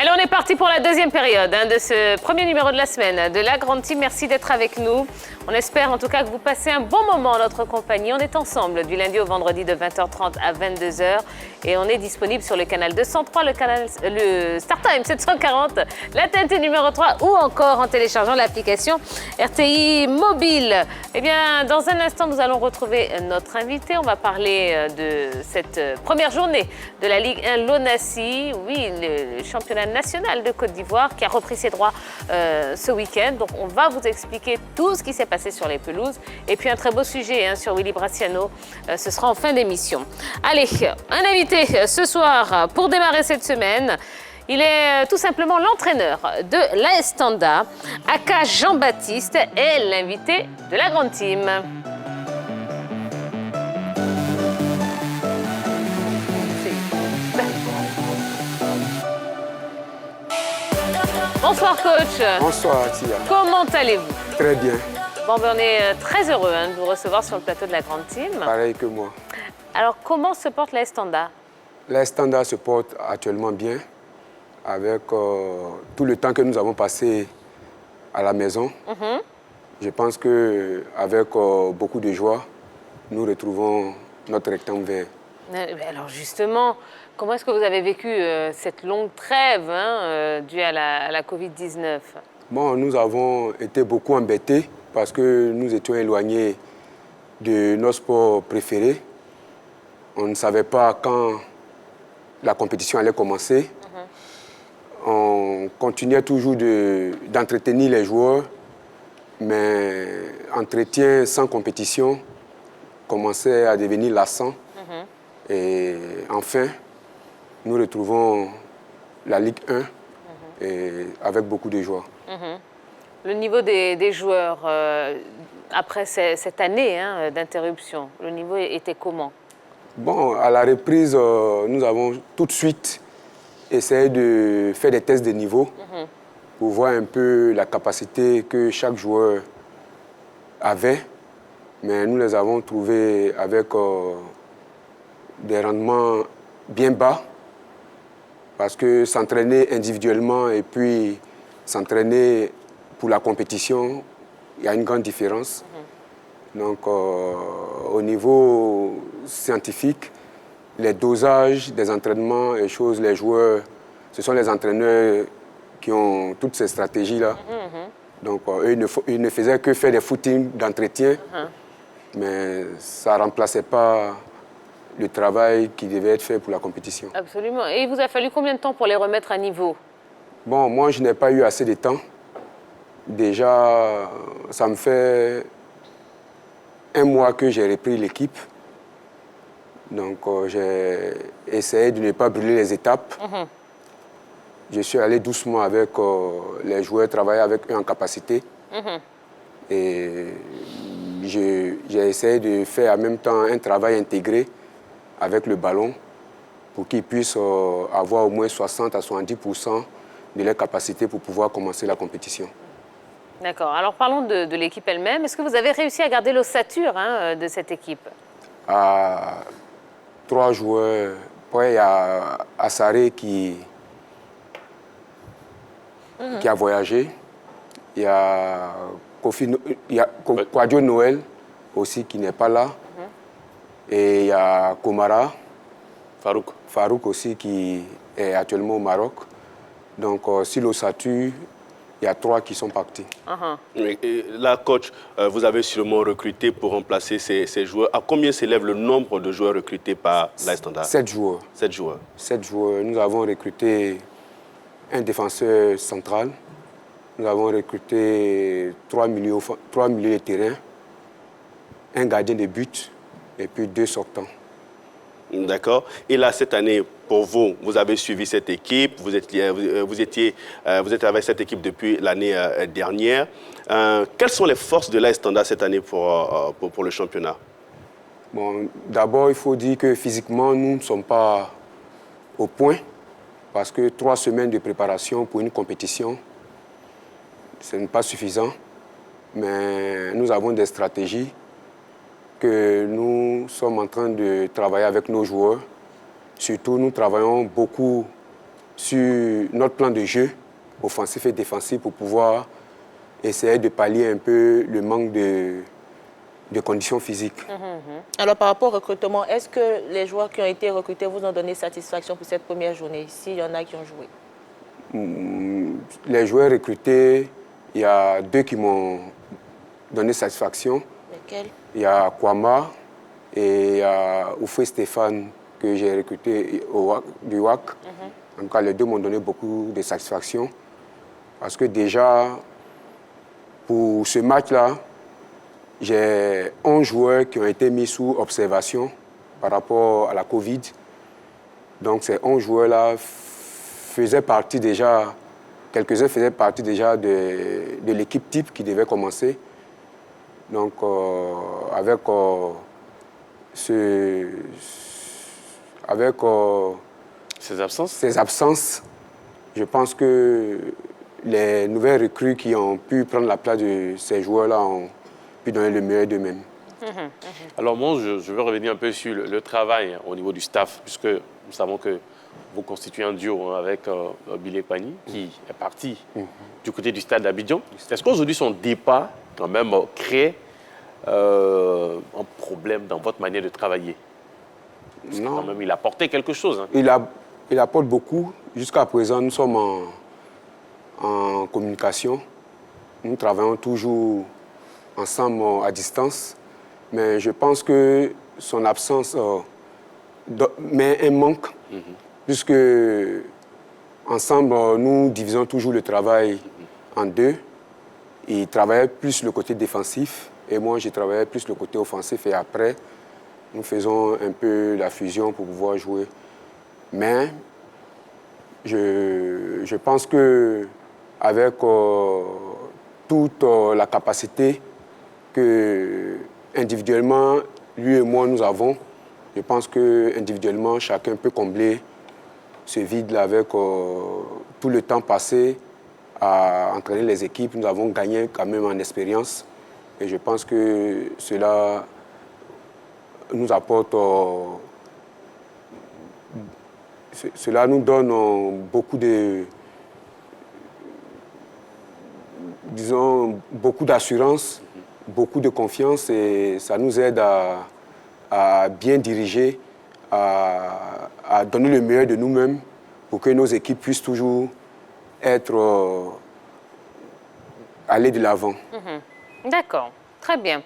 Allez, on est parti pour la deuxième période de ce premier numéro de la semaine de la Grande Team. Merci d'être avec nous. On espère en tout cas que vous passez un bon moment en notre compagnie. On est ensemble du lundi au vendredi de 20h30 à 22h et on est disponible sur le canal 203, le StarTime 740, la TNT numéro 3 ou encore en téléchargeant l'application RTI Mobile. Eh bien, dans un instant, nous allons retrouver notre invité. On va parler de cette première journée de la Ligue 1 Lonassi. Oui, le championnat national de Côte d'Ivoire qui a repris ses droits ce week-end. Donc, on va vous expliquer tout ce qui s'est passé sur les pelouses. Et puis, un très beau sujet sur Willy Brassiano. Ce sera en fin d'émission. Allez, un invité ce soir pour démarrer cette semaine. Il est tout simplement l'entraîneur de l'AS Standa, Aka Jean-Baptiste, est l'invité de la Grande Team. Bonsoir coach. Bonsoir Tia. Comment allez-vous? Très bien. Bon, ben, on est très heureux de vous recevoir sur le plateau de la Grande Team. Pareil que moi. Alors, comment se porte l'AS Standa? L'AS Standa se porte actuellement bien, avec tout le temps que nous avons passé à la maison. Je pense qu'avec beaucoup de joie, nous retrouvons notre rectangle vert. Alors justement, comment est-ce que vous avez vécu cette longue trêve due à la Covid-19? Bon, nous avons été beaucoup embêtés parce que nous étions éloignés de nos sports préférés. On ne savait pas quand la compétition allait commencer. On continuait toujours d'entretenir les joueurs, mais entretien sans compétition commençait à devenir lassant. Et enfin, nous retrouvons la Ligue 1 et avec beaucoup de joie. Le niveau des joueurs, après cette année d'interruption, le niveau était comment? Bon, à la reprise, nous avons tout de suite essayé de faire des tests de niveau pour voir un peu la capacité que chaque joueur avait. Mais nous les avons trouvés avec des rendements bien bas parce que s'entraîner individuellement et puis s'entraîner pour la compétition, il y a une grande différence. Donc, au niveau scientifique, les dosages des entraînements et choses, les joueurs, ce sont les entraîneurs qui ont toutes ces stratégies-là. Donc, eux, ils ne faisaient que faire des footings d'entretien, mais ça ne remplaçait pas le travail qui devait être fait pour la compétition. Absolument. Et il vous a fallu combien de temps pour les remettre à niveau? Bon, moi, je n'ai pas eu assez de temps. Déjà, ça me fait 1 mois que j'ai repris l'équipe. Donc, j'ai essayé de ne pas brûler les étapes. Je suis allé doucement avec les joueurs, travailler avec eux en capacité. Et j'ai essayé de faire en même temps un travail intégré avec le ballon pour qu'ils puissent avoir au moins 60 à 70% de leur capacité pour pouvoir commencer la compétition. D'accord. Alors parlons de l'équipe elle-même. Est-ce que vous avez réussi à garder l'ossature de cette équipe? 3 joueurs. Ouais, il y a Assaré qui a voyagé. Il y a Kouadio Noël aussi qui n'est pas là. Et il y a Komara. Farouk aussi qui est actuellement au Maroc. Donc, sur l'ossature, il y a 3 qui sont partis. Et là, coach, vous avez sûrement recruté pour remplacer ces joueurs. À combien s'élève le nombre de joueurs recrutés par l'AS Standa? 7 joueurs. 7 joueurs. 7 joueurs. Nous avons recruté un défenseur central. Nous avons recruté 3 milieux de terrain, un gardien de but et puis 2 sortants. D'accord. Et là, cette année, pour vous, vous avez suivi cette équipe, vous êtes avec cette équipe depuis l'année dernière. Quelles sont les forces de l'AS Standa cette année pour le championnat? Bon, d'abord, il faut dire que physiquement, nous ne sommes pas au point parce que 3 semaines de préparation pour une compétition, ce n'est pas suffisant. Mais nous avons des stratégies que nous sommes en train de travailler avec nos joueurs. Surtout, nous travaillons beaucoup sur notre plan de jeu, offensif et défensif, pour pouvoir essayer de pallier un peu le manque de conditions physiques. Alors, par rapport au recrutement, est-ce que les joueurs qui ont été recrutés vous ont donné satisfaction pour cette première journée, s'il y en a qui ont joué? Les joueurs recrutés, il y a 2 qui m'ont donné satisfaction. Lesquels? Il y a Kwama et il y a Oufé Stéphane que j'ai recruté du WAC. En tout cas, les 2 m'ont donné beaucoup de satisfaction. Parce que déjà, pour ce match-là, j'ai 11 joueurs qui ont été mis sous observation par rapport à la Covid. Donc ces 11 joueurs-là faisaient partie déjà, quelques-uns faisaient partie déjà de l'équipe type qui devait commencer. Donc avec ces absences, je pense que les nouvelles recrues qui ont pu prendre la place de ces joueurs-là ont pu donner le meilleur d'eux-mêmes. Alors moi, je veux revenir un peu sur le travail au niveau du staff, puisque nous savons que vous constituez un duo avec Billy Pani, qui est parti du côté du stade d'Abidjan. Est-ce qu'aujourd'hui, son départ, quand même, crée un problème dans votre manière de travailler? Parce que quand même, il a apporté quelque chose. Hein. Il apporte beaucoup. Jusqu'à présent, nous sommes en communication. Nous travaillons toujours ensemble à distance. Mais je pense que son absence met un manque, puisque ensemble, nous divisons toujours le travail en 2. Il travaillait plus le côté défensif et moi, je travaillais plus le côté offensif. Et après, nous faisons un peu la fusion pour pouvoir jouer. Mais je pense qu'avec toute la capacité que individuellement, lui et moi, nous avons, je pense qu'individuellement, chacun peut combler ce vide-là avec tout le temps passé à entraîner les équipes. Nous avons gagné quand même en expérience et je pense que cela nous apporte, cela nous donne beaucoup de, disons, beaucoup d'assurance, beaucoup de confiance et ça nous aide à bien diriger, à donner le meilleur de nous-mêmes pour que nos équipes puissent toujours aller de l'avant. D'accord, très bien.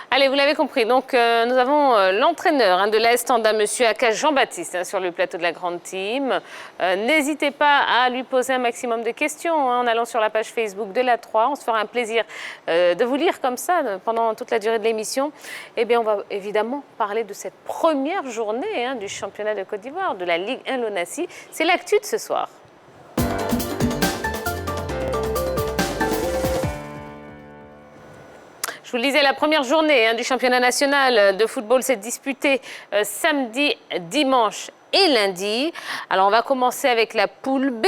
Allez, vous l'avez compris, donc nous avons l'entraîneur de l'AS Standa, M. Akash Jean-Baptiste, sur le plateau de la grande team. N'hésitez pas à lui poser un maximum de questions en allant sur la page Facebook de la 3. On se fera un plaisir de vous lire comme ça pendant toute la durée de l'émission. Eh bien, on va évidemment parler de cette première journée du championnat de Côte d'Ivoire, de la Ligue 1 Lonassi. C'est l'actu de ce soir. Je vous le disais, la première journée du championnat national de football s'est disputée samedi, dimanche et lundi. Alors, on va commencer avec la poule B.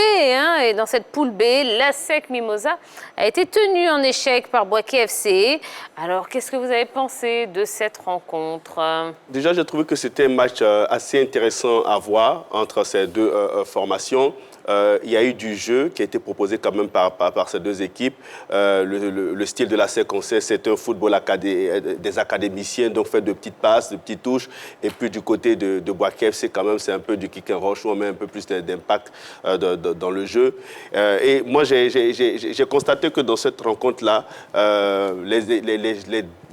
Et dans cette poule B, l'ASEC Mimosa a été tenue en échec par Bouaké FC. Alors, qu'est-ce que vous avez pensé de cette rencontre? Déjà, j'ai trouvé que c'était un match assez intéressant à voir entre ces deux formations. Il y a eu du jeu qui a été proposé quand même par ces deux équipes. Le style de la SEC, on sait, c'est un football des académiciens, donc fait de petites passes, de petites touches. Et puis du côté de Bouaké FC, quand même, c'est un peu du kick and rush, où on met un peu plus d'impact dans le jeu. Et moi, j'ai constaté que dans cette rencontre-là,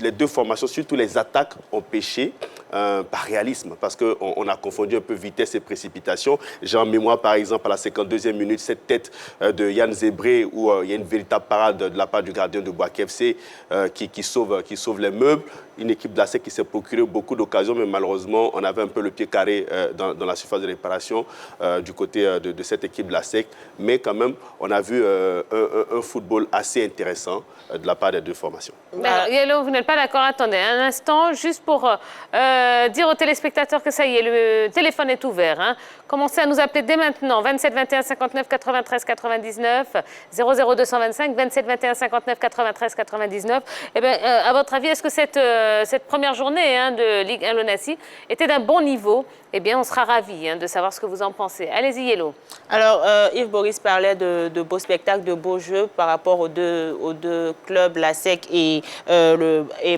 les deux formations, surtout les attaques, ont péché par réalisme, parce qu'on a confondu un peu vitesse et précipitation. J'ai en mémoire, par exemple, à la 52e minute, cette tête de Yann Zébré, où il y a une véritable parade de la part du gardien de Bouaké FC qui sauve les meubles. Une équipe de la SEC qui s'est procuré beaucoup d'occasions, mais malheureusement, on avait un peu le pied carré dans la surface de réparation du côté de cette équipe de la SEC. Mais quand même, on a vu un football assez intéressant de la part des deux formations. Yellow, vous n'êtes pas d'accord? Attendez un instant, juste pour dire aux téléspectateurs que ça y est, le téléphone est ouvert. Commencez à nous appeler dès maintenant, 27 21 59 93 99, 00 225 27 21 59 93 99. Eh bien, à votre avis, est-ce que cette première journée de Ligue 1 Lonassi était d'un bon niveau? eh bien, on sera ravis de savoir ce que vous en pensez. Allez-y, Yellow. Alors, Yves Boris parlait de beaux spectacles, de beaux jeux par rapport aux deux clubs, la SEC et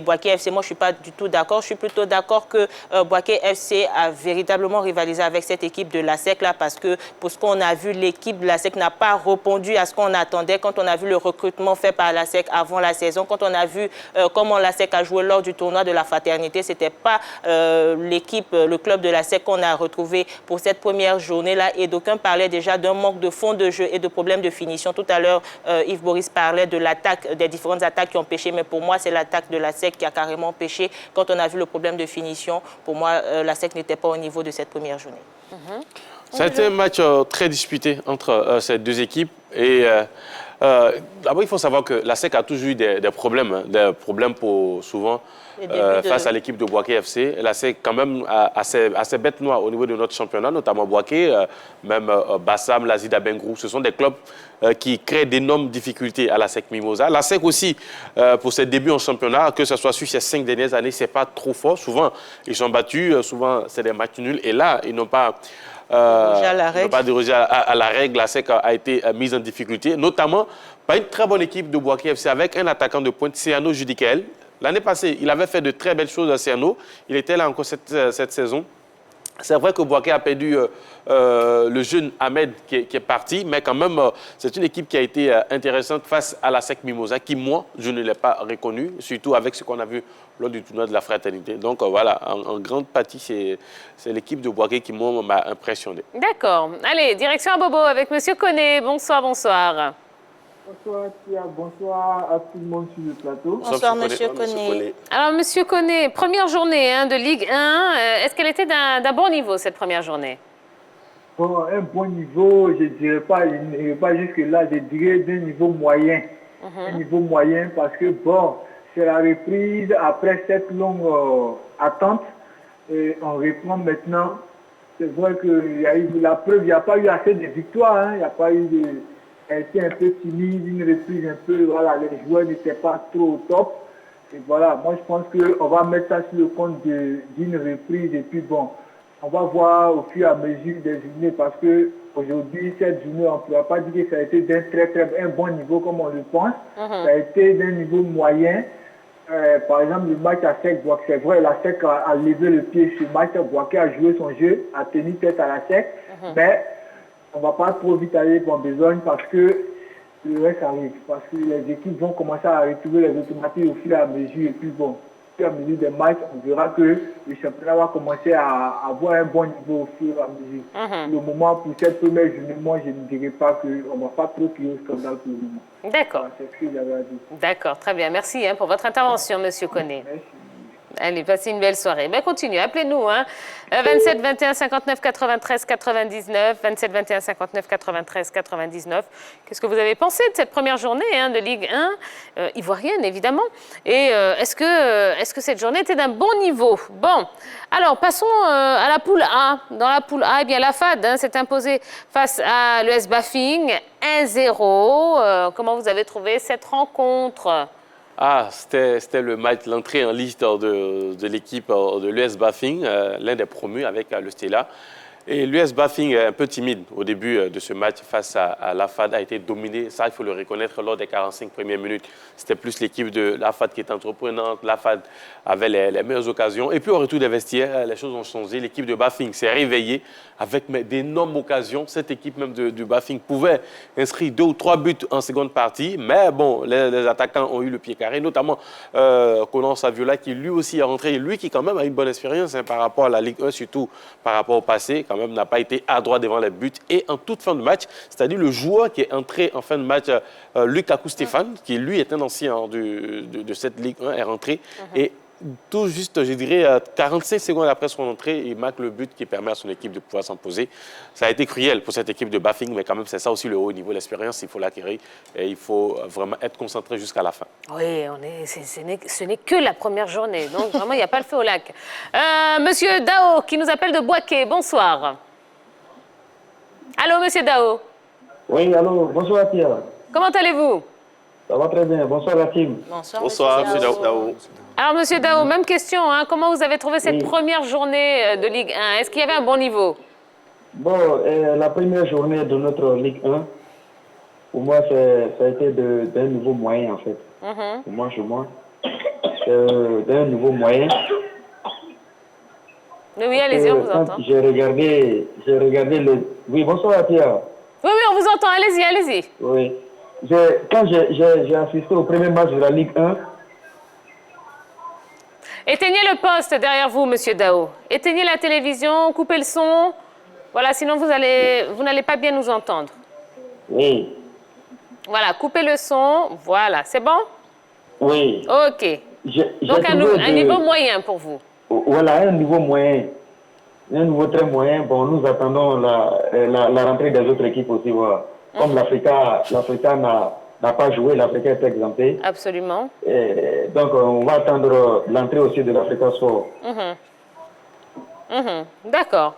Boaké FC. Moi, je ne suis pas du tout d'accord. Je suis plutôt d'accord que Boaké FC a véritablement rivalisé avec cette équipe de la SEC là, parce que pour ce qu'on a vu, l'équipe de la SEC n'a pas répondu à ce qu'on attendait quand on a vu le recrutement fait par la SEC avant la saison, quand on a vu comment la SEC a joué lors du tournoi de la fraternité. Ce n'était pas l'équipe, le club de la SEC qu'on a retrouvé pour cette première journée-là. Et d'aucuns parlaient déjà d'un manque de fond de jeu et de problèmes de finition. Tout à l'heure, Yves Boris parlait de l'attaque, des différentes attaques qui ont pêché, mais pour moi, c'est l'attaque de la SEC qui a carrément pêché. Quand on a vu le problème de finition, pour moi, la SEC n'était pas au niveau de cette première journée. Ça a été un match très disputé entre ces deux équipes. Et d'abord, il faut savoir que la SEC a toujours eu des problèmes pour souvent face à l'équipe de Boaké FC. La SEC, quand même, a ses bêtes noires au niveau de notre championnat, notamment Boaké, même Bassam, Lazida Bengrou. Ce sont des clubs qui créent d'énormes difficultés à la SEC Mimosa. La SEC aussi, pour ses débuts en championnat, que ce soit sur ces 5 dernières années, c'est pas trop fort. Souvent, ils sont battus, souvent, c'est des matchs nuls. Et là, ils n'ont pas... pas dérogé à la règle. La SEC a été mise en difficulté, notamment par une très bonne équipe de Boaké FC avec un attaquant de pointe, Céano Judicaël. L'année passée, il avait fait de très belles choses à Céano. Il était là encore cette saison. C'est vrai que Boaké a perdu le jeune Ahmed qui est parti, mais quand même, c'est une équipe qui a été intéressante face à la SEC Mimosa, qui, moi, je ne l'ai pas reconnue, surtout avec ce qu'on a vu lors du tournoi de la fraternité. Donc voilà, en grande partie, c'est l'équipe de Boaké qui, moi, m'a impressionné. D'accord. Allez, direction à Bobo avec M. Koné. Bonsoir, bonsoir. Bonsoir Tia, bonsoir à tout le monde sur le plateau. Bonsoir Monsieur Koné. Alors Monsieur Koné, première journée de Ligue 1, est-ce qu'elle était d'un bon niveau cette première journée? Bon, un bon niveau, je ne dirais pas jusque-là, je dirais d'un niveau moyen. Un niveau moyen parce que bon, c'est la reprise après cette longue attente. Et on reprend maintenant. C'est vrai qu'il y a eu la preuve, il n'y a pas eu assez de victoires, il n'y a pas eu de... Elle était un peu timide, une reprise un peu, voilà, les joueurs n'étaient pas trop au top. Et voilà, moi je pense qu'on va mettre ça sur le compte d'une reprise et puis bon, on va voir au fur et à mesure des journées parce que aujourd'hui, cette journée, on ne pourra pas dire que ça a été d'un un bon niveau comme on le pense. Ça a été d'un niveau moyen. Par exemple, le match à SEC Boaké, c'est vrai, la SEC a levé le pied sur le match, Boaké a joué son jeu, a tenu tête à la SEC, mais on ne va pas trop vite aller pour besogne parce que le reste arrive. Parce que les équipes vont commencer à retrouver les automatismes au fur et à mesure. Et puis bon, au fur et à mesure des matchs, on verra que le championnat va commencer à avoir un bon niveau au fur et à mesure. Pour le moment, pour cette première journée, moi, je ne dirais pas qu'on ne va pas trop crier au scandale pour le moment. D'accord. Voilà, c'est ce que j'avais à dire. D'accord, très bien. Merci pour votre intervention, Monsieur Koné. Merci. Allez, passez une belle soirée. Ben, continuez, appelez-nous. 27 21 59 93 99. 27 21 59 93 99. Qu'est-ce que vous avez pensé de cette première journée de Ligue 1 ivoirienne, évidemment. Et est-ce que cette journée était d'un bon niveau? Bon, alors passons à la poule A. Dans la poule A, eh bien, la FAD s'est imposée face à l'US Bafing 1-0. Comment vous avez trouvé cette rencontre? C'était le match, l'entrée en liste de l'équipe de l'US Bafing, l'un des promus avec le Stella. Et l'US Bafing est un peu timide au début de ce match face à la FAD, a été dominé, ça il faut le reconnaître, lors des 45 premières minutes. C'était plus l'équipe de la FAD qui était entreprenante, la FAD avait les meilleures occasions. Et puis au retour des vestiaires, les choses ont changé. L'équipe de Bafing s'est réveillée avec d'énormes occasions. Cette équipe même du Bafing pouvait inscrire 2 ou 3 buts en seconde partie, mais bon, les attaquants ont eu le pied carré, notamment Conan Saviola qui lui aussi est rentré, lui qui quand même a une bonne expérience par rapport à la Ligue 1, surtout par rapport au passé, quand même n'a pas été adroit devant les buts. Et en toute fin de match, c'est-à-dire le joueur qui est entré en fin de match, Luc Akou-Stéphane, qui lui est un ancien de cette Ligue 1, est rentré. Et tout juste, je dirais, 45 secondes après son entrée, il marque le but qui permet à son équipe de pouvoir s'imposer. Ça a été cruel pour cette équipe de Bafing, mais quand même, c'est ça aussi le haut niveau, l'expérience, il faut l'acquérir et il faut vraiment être concentré jusqu'à la fin. Oui, ce n'est que la première journée, donc vraiment, il n'y a pas le feu au lac. Monsieur Dao, qui nous appelle de Boaké, bonsoir. Allô, Monsieur Dao. Oui, allô, bonsoir Pierre. Comment allez-vous? Ça va très bien. Bonsoir la team. Bonsoir, Bonsoir, monsieur M. Dao. Dao. Alors, Monsieur Dao, même question. Hein. Comment vous avez trouvé cette Oui. première journée de Ligue 1? Est-ce qu'il y avait un bon niveau? Bon, la première journée de notre Ligue 1, pour moi, ça a été d'un niveau moyen, en fait. Pour moi, c'est d'un niveau moyen. Oui, allez-y, on vous Quand entend. j'ai regardé le... Oui, bonsoir Pierre. Oui, oui, on vous entend. Allez-y, allez-y. Oui. Quand j'ai assisté au premier match de la Ligue 1, Éteignez le poste derrière vous, Monsieur Dao. Éteignez la télévision, coupez le son. Voilà, sinon vous n'allez pas bien nous entendre. oui, Voilà, coupez le son. Voilà, c'est bon? oui. OK. J'ai Donc un trouvé niveau moyen pour vous. Voilà, un niveau moyen. Un niveau très moyen. Bon, nous attendons la rentrée des autres équipes aussi. Voilà. Comme l'Africa n'a pas joué, l'Africa est exempté. Absolument. Donc, on va attendre l'entrée aussi de l'Africa Sport. D'accord.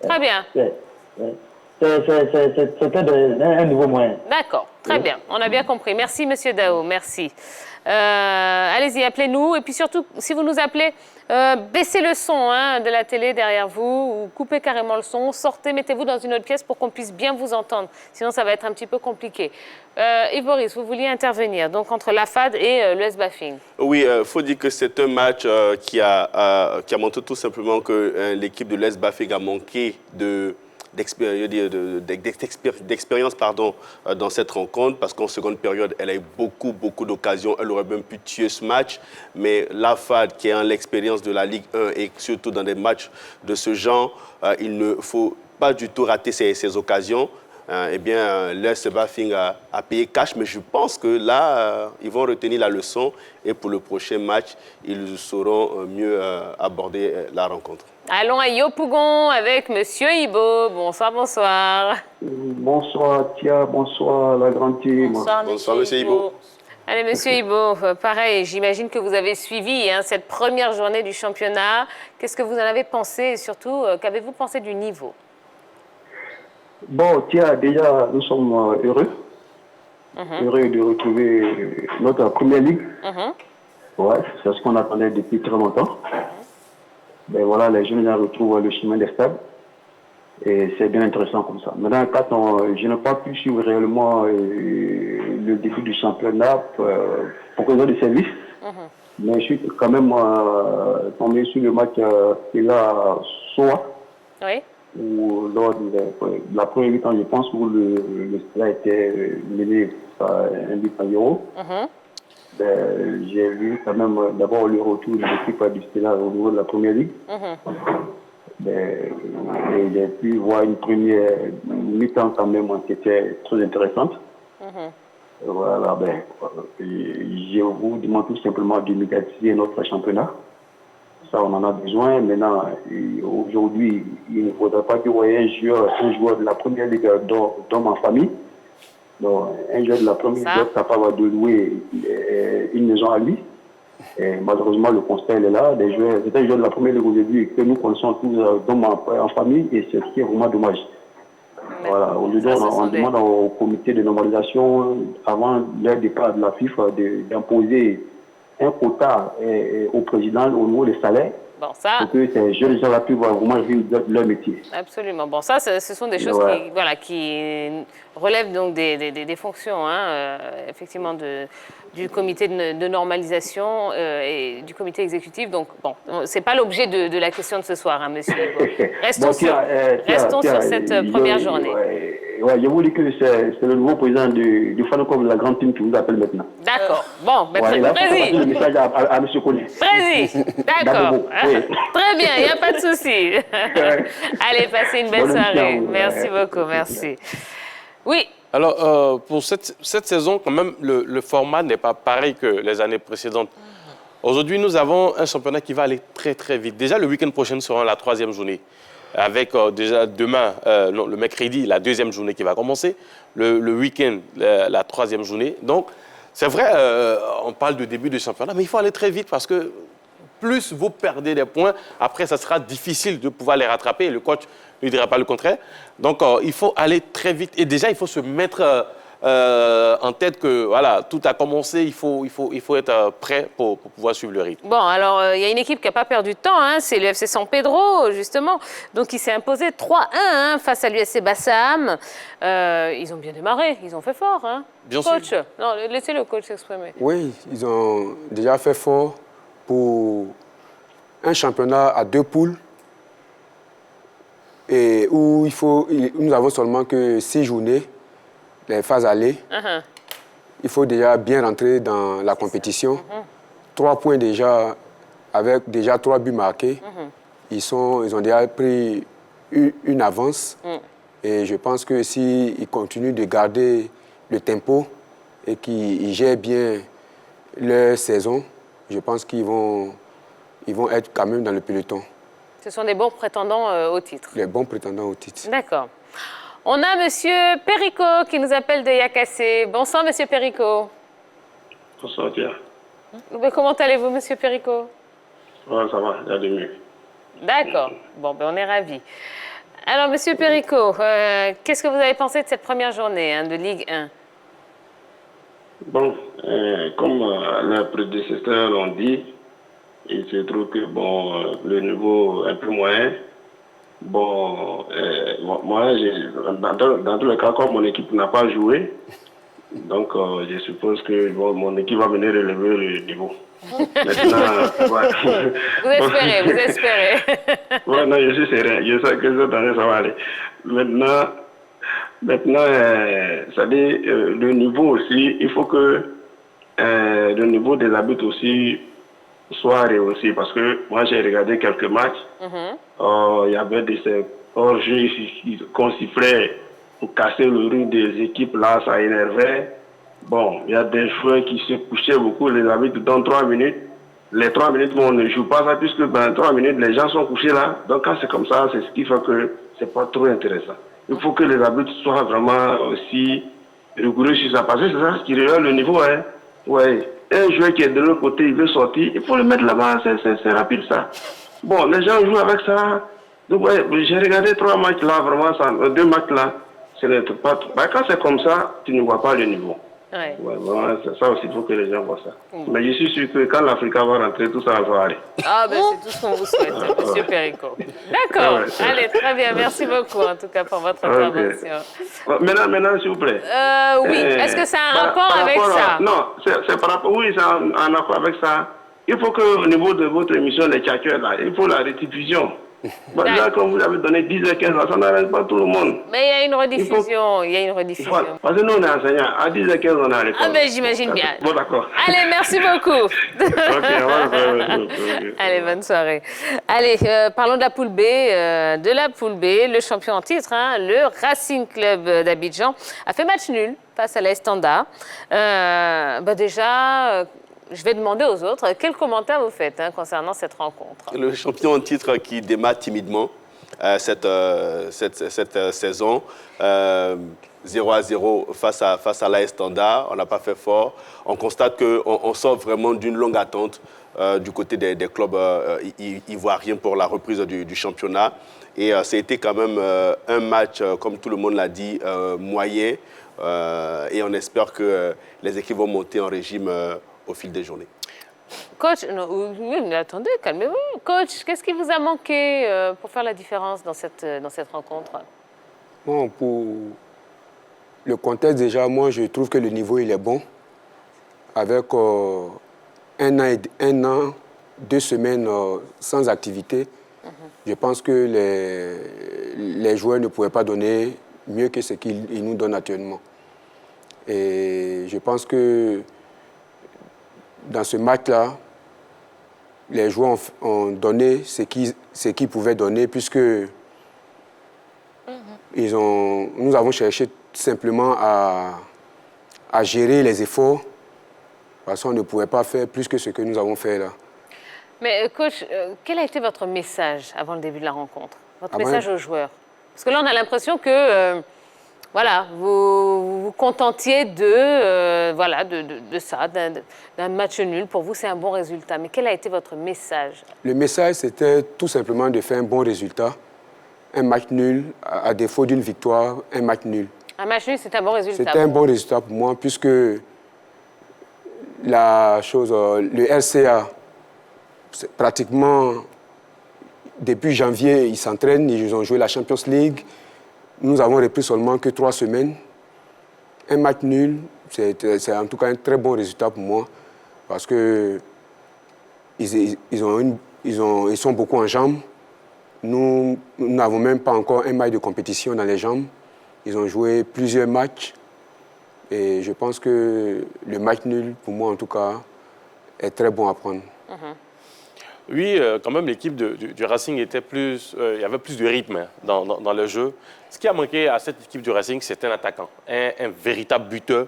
Très bien. C'était un niveau moyen. D'accord. Très bien. On a bien compris. Merci, Monsieur Dao. Merci. Allez-y, appelez-nous. Et puis surtout, si vous nous appelez, baissez le son de la télé derrière vous ou coupez carrément le son. Sortez, mettez-vous dans une autre pièce pour qu'on puisse bien vous entendre. Sinon, ça va être un petit peu compliqué. Yves Boris, vous vouliez intervenir donc entre la FAD et l'US Bafing. Oui, il faut dire que c'est un match qui a montré tout simplement que l'équipe de l'US Bafing a manqué d'expérience dans cette rencontre, parce qu'en seconde période, elle a eu beaucoup d'occasions. Elle aurait même pu tuer ce match. Mais la FAD, qui a l'expérience de la Ligue 1 et surtout dans des matchs de ce genre, il ne faut pas du tout rater ces occasions. Eh bien, l'US Bafing a payé cash, mais je pense que là, ils vont retenir la leçon et pour le prochain match, ils sauront mieux aborder la rencontre. Allons à Yopougon avec Monsieur Ibo. Bonsoir, bonsoir. Bonsoir Tia, bonsoir la grande team. Bonsoir, Monsieur Ibo. Allez, Monsieur Ibo, pareil, j'imagine que vous avez suivi cette première journée du championnat. Qu'est-ce que vous en avez pensé et surtout, qu'avez-vous pensé du niveau? Bon, Tia, déjà, nous sommes heureux. Heureux de retrouver notre première ligue. Ouais, c'est ce qu'on attendait depuis très longtemps. Ben voilà, les jeunes retrouvent le chemin des stades. Et c'est bien intéressant comme ça. Maintenant, je n'ai pas pu suivre réellement le début du championnat pour cause de service. Mais je suis quand même tombé sur le match qu'il a Soa. Oui. Où lors de la première mi-temps, je pense, où le Stade a été mené par un but à 0. Ben, j'ai vu quand même d'abord le retour de l'équipe du Stade au niveau de la première ligue. Ben, et j'ai pu voir une première mi-temps quand même qui était très intéressante. Voilà, ben, je vous demande tout simplement de médiatiser notre championnat. Ça, on en a besoin. Maintenant, aujourd'hui, il ne faudra pas que vous voyez un joueur de la première ligue d'homme en famille. Donc, un joueur de la première ligue est capable de louer une maison à lui. Et malheureusement, le constat est là. C'est un joueur de la première ligue aujourd'hui que nous connaissons tous d'hommes en famille, et c'est ce qui est vraiment dommage. Voilà, on demande au comité de normalisation, avant leur départ de la FIFA, d'imposer un quota au président au niveau des salaires. Bon, ça... Pour que ces jeunes gens-là puissent vraiment vivre leur métier. Absolument. Bon, ça, ce sont des choses qui relèvent donc des fonctions, effectivement, du comité de normalisation et du comité exécutif. Donc, bon, ce n'est pas l'objet de la question de ce soir, monsieur. Restons sur cette première journée. Ouais, je vous dis que c'est le nouveau président du Fan Club de la grande team qui vous appelle maintenant. D'accord. Bon, ben, Président. Le message à M. Collet. Président. D'accord. Très bien, il n'y a pas de souci. Allez, passez une belle soirée. Merci beaucoup, merci. Oui. Alors, pour cette saison, quand même, le format n'est pas pareil que les années précédentes. Aujourd'hui, nous avons un championnat qui va aller très, très vite. Déjà, le week-end prochain sera la 3e journée. Avec déjà demain, le mercredi, la 2e journée qui va commencer. Le week-end, la 3e journée. Donc, c'est vrai, on parle de début de championnat, mais il faut aller très vite parce que plus vous perdez des points, après, ça sera difficile de pouvoir les rattraper. Le coach ne dira pas le contraire. Donc, il faut aller très vite. Et déjà, il faut se mettre en tête que voilà, tout a commencé, il faut être prêt pour pouvoir suivre le rythme. Bon, alors, il y a une équipe qui n'a pas perdu de temps, hein, c'est le FC San Pedro, justement. Donc, il s'est imposé 3-1 hein, face à l'USC Bassam. Ils ont bien démarré, ils ont fait fort. Hein. Bien coach, sûr. non, laissez le coach s'exprimer. Oui, ils ont déjà fait fort pour un championnat à 2 poules et où nous avons seulement que 6 journées, les phases aller. Il faut déjà bien rentrer dans la compétition. 3 points déjà, avec déjà 3 buts marqués. Ils ont déjà pris une avance. Et je pense que s'ils continuent de garder le tempo et qu'ils gèrent bien leur saison, je pense qu'ils vont être quand même dans le peloton. Ce sont des bons prétendants au titre. Les bons prétendants au titre. D'accord. On a Monsieur Perico qui nous appelle de Yakassé. Bonsoir, Monsieur Perico. Bonsoir, Pierre. Comment allez-vous, Monsieur Perico? Ouais, ça va, il y a de mieux. D'accord. Bon, ben, on est ravis. Alors, Monsieur Perico, qu'est-ce que vous avez pensé de cette première journée hein, de Ligue 1? Bon, comme les prédécesseurs l'ont dit, il se trouve que bon, le niveau un peu moyen. Bon, moi, dans tous les cas, comme mon équipe n'a pas joué, donc je suppose que bon, mon équipe va venir relever le niveau. Maintenant, ouais. Vous espérez. Ouais, non, je suis sérieux. Je sais que cette année, ça va aller. Maintenant, c'est-à-dire, le niveau aussi, il faut que le niveau des arbitres aussi soit rehaussé. Parce que moi, j'ai regardé quelques matchs. Il y avait des hors-jeux qu'on sifflait pour casser le rythme des équipes. Là, ça énervait. Bon, il y a des joueurs qui se couchaient beaucoup. Les arbitres donnent 3 minutes. Les 3 minutes, on ne joue pas ça, puisque dans 3 minutes, les gens sont couchés là. Donc, quand c'est comme ça, c'est ce qui fait que c'est pas trop intéressant. Il faut que les arbitres soient vraiment aussi rigoureux sur ça. Parce que c'est ça qui relève le niveau. Hein. Ouais. Un joueur qui est de l'autre côté, il veut sortir, il faut le mettre là-bas, c'est rapide ça. Bon, les gens jouent avec ça. Donc, ouais, j'ai regardé 3 matchs là, vraiment, ça, 2 matchs là. Ce n'est pas trop. Bah, quand c'est comme ça, tu ne vois pas le niveau. Ouais. Ouais, vraiment, ça aussi, il faut que les gens voient ça. Mais je suis sûr que quand l'Africain va rentrer, tout ça va aller. Ah, ben c'est tout ce qu'on vous souhaite, Monsieur Perico. D'accord. Allez, très bien. Merci beaucoup, en tout cas, pour votre intervention. Maintenant, s'il vous plaît. Oui. Est-ce que ça a un rapport avec ça? Non, c'est par rapport. Oui, c'est en rapport avec ça. Il faut qu'au niveau de votre émission, les tchatcheurs, là, il faut la rediffusion. Bon, là, comme vous avez donné 10h15, ça n'arrête pas tout le monde. Mais il y a une rediffusion. Il y a une rediffusion. Voilà. Parce que nous, on est enseignants. À 10h15, on est à l'école. Ah, ben j'imagine bien. Bon, d'accord. Allez, merci beaucoup. Ok. Allez, bonne soirée. Allez, parlons de la poule B. Le champion en titre, hein, le Racing Club d'Abidjan, a fait match nul face à l'Estanda. Déjà, je vais demander aux autres, quel commentaire vous faites hein, concernant cette rencontre? Le champion en titre qui démarre timidement cette saison. 0-0 face à l'AS Standa, on n'a pas fait fort. On constate qu'on sort vraiment d'une longue attente du côté des clubs ivoiriens pour la reprise du championnat. Et ça a été quand même un match, comme tout le monde l'a dit, moyen. Et on espère que les équipes vont monter en régime au fil des journées. Coach, oui, mais attendez, calmez-vous. Coach, qu'est-ce qui vous a manqué pour faire la différence dans cette rencontre? Bon, pour le contexte, déjà, moi, je trouve que le niveau, il est bon. Avec un an, 2 semaines sans activité, je pense que les joueurs ne pouvaient pas donner mieux que ce qu'ils nous donnent actuellement. Et je pense que dans ce match-là, les joueurs ont donné ce qu'ils pouvaient donner, puisque nous avons cherché simplement à gérer les efforts, parce qu'on ne pouvait pas faire plus que ce que nous avons fait là. Mais coach, quel a été votre message avant le début de la rencontre? Votre message aux joueurs? Parce que là, on a l'impression que voilà, vous vous contentiez de ça, d'un match nul. Pour vous, c'est un bon résultat. Mais quel a été votre message? Le message, c'était tout simplement de faire un bon résultat. Un match nul, à défaut d'une victoire, un match nul. Un match nul, c'est un bon résultat. C'était un bon résultat pour moi, puisque le RCA, pratiquement, depuis janvier, ils s'entraînent, ils ont joué la Champions League. Nous avons repris seulement que 3 semaines. Un match nul, c'est en tout cas un très bon résultat pour moi, parce que ils sont beaucoup en jambes. Nous n'avons même pas encore un match de compétition dans les jambes. Ils ont joué plusieurs matchs. Et je pense que le match nul, pour moi en tout cas, est très bon à prendre. Oui, quand même, l'équipe du Racing était plus... il y avait plus de rythme dans le jeu. Ce qui a manqué à cette équipe du Racing, c'est un attaquant, un véritable buteur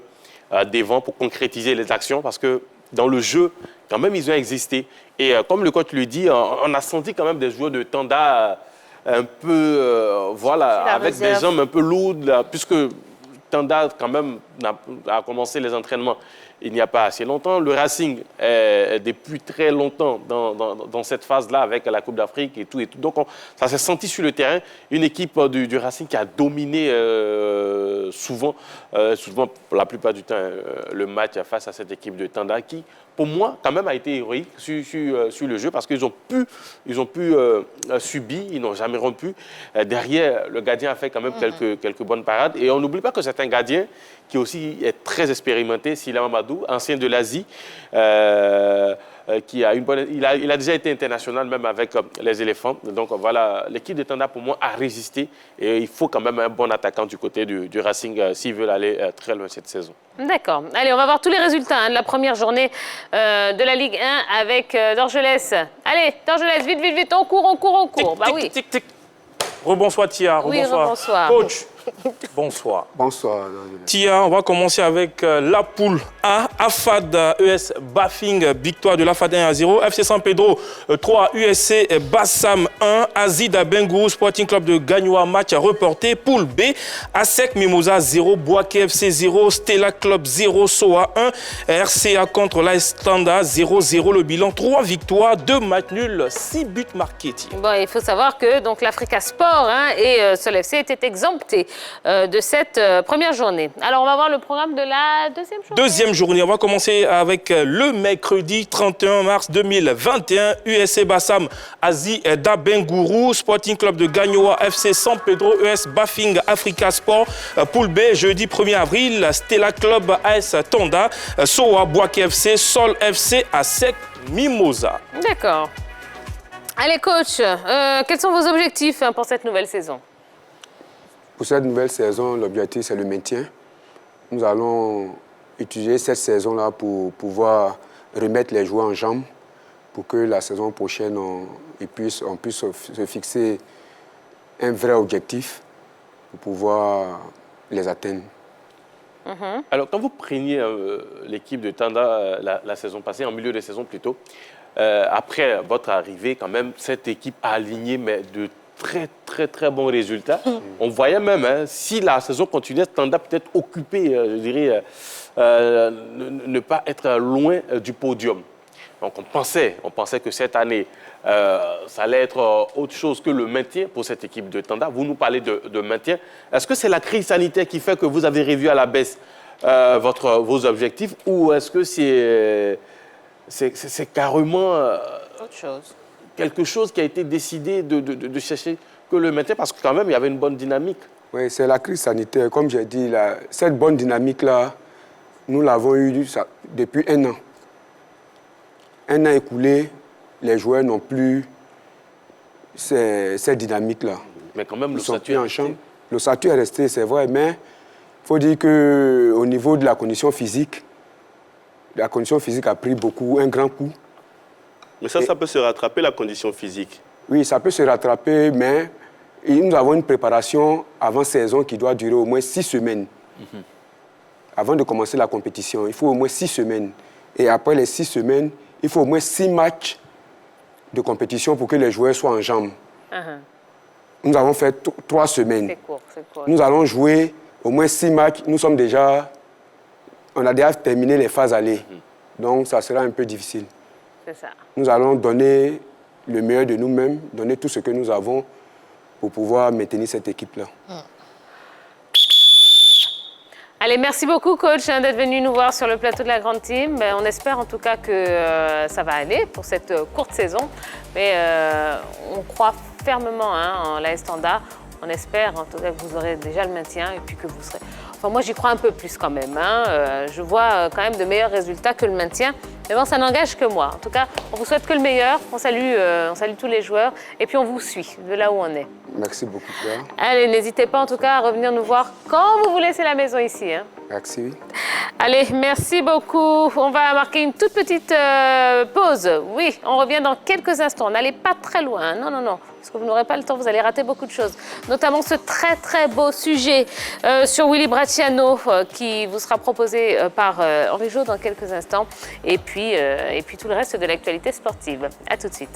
devant pour concrétiser les actions, parce que dans le jeu, quand même, ils ont existé. Et comme le coach le dit, on a senti quand même des joueurs de Tanda un peu, avec des jambes un peu lourdes, là, puisque Tanda, quand même, a commencé les entraînements il n'y a pas assez longtemps. Le Racing est depuis très longtemps dans cette phase-là avec la Coupe d'Afrique et tout. Donc, ça s'est senti sur le terrain. Une équipe du Racing qui a dominé souvent, la plupart du temps, le match face à cette équipe de Tanda qui, pour moi, quand même, a été héroïque sur le jeu parce qu'ils ont pu subir, ils n'ont jamais rompu. Derrière, le gardien a fait quand même quelques bonnes parades. Et on n'oublie pas que c'est un gardien qui aussi est très expérimenté, Sila Mamadou, ancien de l'Asie, qui a il a déjà été international même avec les éléphants. Donc voilà, l'équipe de Tanda pour moi a résisté et il faut quand même un bon attaquant du côté du Racing s'ils veulent aller très loin cette saison. D'accord. Allez, on va voir tous les résultats de la première journée de la Ligue 1 avec Dorgelès. Allez, Dorgelès, vite, on court. Bah oui. Tic. Rebonsoir Tia, rebonsoir. Coach, bonsoir. Bonsoir. Tia, on va commencer avec la poule A. AFAD ES Bafing, victoire de l'AFAD 1-0. FC San Pedro 3, USC Bassam 1. Azida Bengourou Sporting Club de Gagnoa, match reporté. Poule B. ASEC Mimosa 0, Boaké FC 0, Stella Club 0, SOA 1. RCA contre l'AS Tanda 0-0. Le bilan 3 victoires, 2 matchs nuls, 6 buts marqués. Bon, il faut savoir que donc l'Africa Sport et Sol FC étaient exemptés de cette première journée. Alors, on va voir le programme de la deuxième journée. Deuxième journée, on va commencer avec le mercredi 31 mars 2021. USC Bassam, Azida Bengourou, Sporting Club de Gagnoa, FC San Pedro, ES Bafing, Africa Sport. Poule B, jeudi 1er avril, Stella Club, AS Tanda, SOA, Boaké FC, Sol FC, ASEC Mimosa. D'accord. Allez, coach, quels sont vos objectifs pour cette nouvelle saison? Pour cette nouvelle saison, l'objectif, c'est le maintien. Nous allons utiliser cette saison-là pour pouvoir remettre les joueurs en jambes pour que la saison prochaine, on puisse se fixer un vrai objectif pour pouvoir les atteindre. Alors, quand vous preniez l'équipe de Tanda la saison passée, en milieu de saison plutôt, après votre arrivée, quand même, cette équipe a aligné mais de très bons résultats. On voyait même, si la saison continuait, Tanda peut-être occupé, je dirais, ne pas être loin du podium. Donc on pensait que cette année, ça allait être autre chose que le maintien pour cette équipe de Tanda. Vous nous parlez de maintien. Est-ce que c'est la crise sanitaire qui fait que vous avez revu à la baisse vos objectifs ou est-ce que c'est carrément autre chose? Quelque chose qui a été décidé de chercher que le maintien, parce que quand même, il y avait une bonne dynamique. Oui, c'est la crise sanitaire. Comme j'ai dit, cette bonne dynamique-là, nous l'avons eue depuis 1 an. 1 an écoulé, les joueurs n'ont plus cette dynamique-là. Mais quand même, le statut est resté. Le statut est resté, c'est vrai, mais il faut dire qu'au niveau de la condition physique a pris un grand coup. Mais ça peut se rattraper, la condition physique. Oui, ça peut se rattraper, mais nous avons une préparation avant saison qui doit durer au moins 6 semaines. Avant de commencer la compétition, il faut au moins 6 semaines. Et après les 6 semaines, il faut au moins 6 matchs de compétition pour que les joueurs soient en jambes. Nous avons fait 3 semaines. C'est court. Nous allons jouer au moins 6 matchs. On a déjà terminé les phases allées. Donc, ça sera un peu difficile. C'est ça. Nous allons donner le meilleur de nous-mêmes, donner tout ce que nous avons pour pouvoir maintenir cette équipe-là. Allez, merci beaucoup, coach, d'être venu nous voir sur le plateau de la Grande Team. On espère en tout cas que ça va aller pour cette courte saison. Mais on croit fermement en l'AS Standard. On espère en tout cas que vous aurez déjà le maintien et puis que vous serez... Enfin, moi, j'y crois un peu plus quand même. Je vois quand même de meilleurs résultats que le maintien. Mais bon, ça n'engage que moi. En tout cas, on vous souhaite que le meilleur. On salue tous les joueurs. Et puis, on vous suit de là où on est. Merci beaucoup, Claire. Allez, n'hésitez pas en tout cas à revenir nous voir quand vous voulez. C'est la maison ici. Merci. Allez, merci beaucoup. On va marquer une toute petite pause. Oui, on revient dans quelques instants. N'allez pas très loin. Non, non, non. Parce que vous n'aurez pas le temps, vous allez rater beaucoup de choses. Notamment ce très, très beau sujet sur Willy Bracciano qui vous sera proposé par Henri Jo dans quelques instants. Et puis tout le reste de l'actualité sportive. À tout de suite.